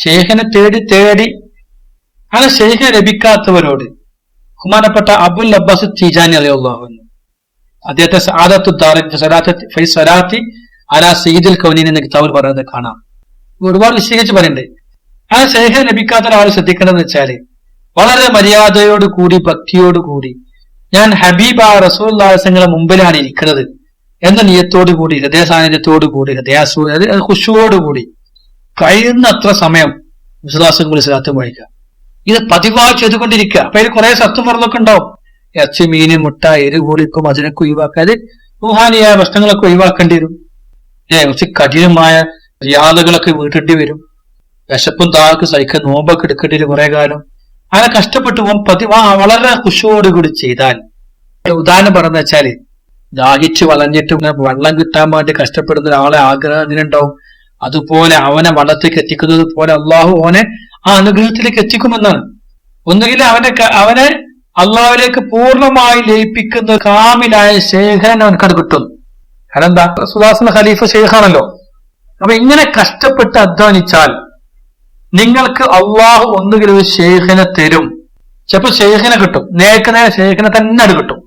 ഷെയ്ഖിനെ തേടി തേടി അങ്ങനെ ഷെയ്ഖിനെ ലഭിക്കാത്തവരോട് ബഹുമാനപ്പെട്ട അബുൽ അബ്ബാസ് തീജാനി റളിയല്ലാഹു അൻഹു അദ്ദേഹത്തെ സഅദത്തുദ്ദാറിൻ ഫി സ്വലാത്തി അലാ സയ്യിദുൽ കൗനൈൻ എന്ന കിതാബിൽ പറയുന്നത് കാണാം. ഒരുപാട് വിശദീകരിച്ച് പറയുന്നുണ്ട്. ആ ഷെയ്ഖിനെ ലഭിക്കാത്ത ഒരാൾ ശ്രദ്ധിക്കേണ്ടതെന്ന് വെച്ചാല് വളരെ മര്യാദയോട് കൂടി ഭക്തിയോട് കൂടി ഞാൻ ഹബീബ റസൂലുള്ളാഹി സ്വല്ലല്ലാഹു മുമ്പിലാണ് ഇരിക്കുന്നത് എന്ന നിയത്തോടു കൂടി, ഹൃദയ സാന്നിധ്യത്തോടു കൂടി, ഖുശൂഅോടുകൂടി കഴിയുന്നത്ര സമയം വിശ്വാസങ്ങൾ സ്വലാത്ത് വഹിക്കുക. ഇത് പതിവായി ചെയ്തുകൊണ്ടിരിക്കുക. അപ്പൊ അതിൽ കുറെ സത്വമറന്നൊക്കെ ഉണ്ടാവും. ഇറച്ചി, മീന്, മുട്ട, എരികൂളിക്കും അതിനൊക്കെ ഒഴിവാക്കാതെ റുഹാനിയായ ഭക്ഷണങ്ങളൊക്കെ ഒഴിവാക്കേണ്ടി വരും. കുറച്ച് കഠിനമായ യാതകളൊക്കെ വീട്ടേണ്ടി വരും. വിശപ്പും താഴൊക്കെ സഹിക്കാൻ നോമ്പൊക്കെ എടുക്കേണ്ടി വരും കുറെ കാലം. അങ്ങനെ കഷ്ടപ്പെട്ടു വളരെ ഖുശൂഅോടുകൂടി ചെയ്താൽ, ഉദാഹരണം പറഞ്ഞു വെച്ചാല് ദാഹിച്ച് വളഞ്ഞിട്ട് വെള്ളം കിട്ടാൻ വേണ്ടി കഷ്ടപ്പെടുന്ന ഒരാളെ ആഗ്രഹം അതിനുണ്ടാവും. അതുപോലെ അവനെ വള്ളത്തേക്ക് എത്തിക്കുന്നത് പോലെ അള്ളാഹു അവനെ ആ അനുഗ്രഹത്തിലേക്ക് എത്തിക്കുമെന്നാണ്. ഒന്നുകിൽ അവനെ അള്ളാഹുവിലേക്ക് പൂർണ്ണമായി ലയിപ്പിക്കുന്ന കാമിലായ ശേഖരൻ അവനക്കത് കിട്ടും. കാരണം എന്താ, റസൂലുള്ളാഹിന്റെ ഖലീഫ ശേഖാണല്ലോ. അപ്പൊ ഇങ്ങനെ കഷ്ടപ്പെട്ട് അധ്വാനിച്ചാൽ നിങ്ങൾക്ക് അള്ളാഹു ഒന്നുകിൽ ഒരു ശേഖനെ തരും. ചിലപ്പോൾ ശേഖനെ കിട്ടും, നേരെ ശേഖനെ തന്നെ അത് കിട്ടും.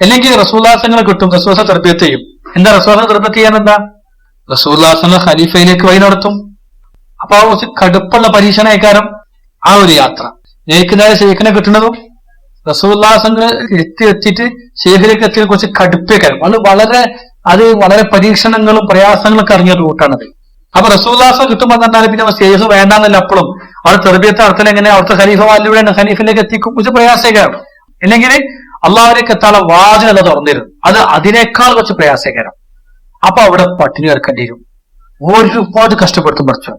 അല്ലെങ്കിൽ റസൂലുള്ളാഹിനെ കിട്ടും, റസൂലുള്ളാഹി തർബിയത്ത് ചെയ്യും. എന്താ റസൂലുള്ളാഹി തർബിയത്ത് ചെയ്യാൻ? എന്താ, റസൂലുള്ളാഹിന്റെ ഖലീഫയിലേക്ക് വഴി നടത്തും. അപ്പൊ ആ കുറച്ച് കടുപ്പുള്ള പരീക്ഷണക്കാരം ആ ഒരു യാത്ര നേരെ ശേഖനെ കിട്ടുന്നതും റസൂലുള്ളാഹി എത്തിയിട്ട് ശേഖരിലേക്ക് എത്തിയ കുറച്ച് കടുപ്പേക്കാരം. അത് വളരെ പരീക്ഷണങ്ങളും പ്രയാസങ്ങളൊക്കെ അറിഞ്ഞ റൂട്ടാണത്. അപ്പൊ റസൂലുള്ളാഹി കിട്ടുമ്പോൾ പറഞ്ഞാൽ പിന്നെ ശേഖ് വേണ്ടാന്നല്ല. അപ്പോഴും അവിടെ തെർബിയത്ത് നടത്തൽ എങ്ങനെ, അവിടുത്തെ ഖലീഫമാരിലൂടെ ഖലീഫിലേക്ക് എത്തിക്കും, കുറച്ച് പ്രയാസേക്കാരം. അല്ലെങ്കിൽ അള്ളാഹുവിലേക്ക് എത്താനുള്ള വാചനത തുറന്നിരും, അത് അതിനേക്കാൾ കുറച്ച് പ്രയാസേക്കാരം. അപ്പൊ അവിടെ പട്ടിണി കിടക്കേണ്ടി വരും. ഒരുപാട് കഷ്ടപ്പെടുത്തും പഠിച്ചു.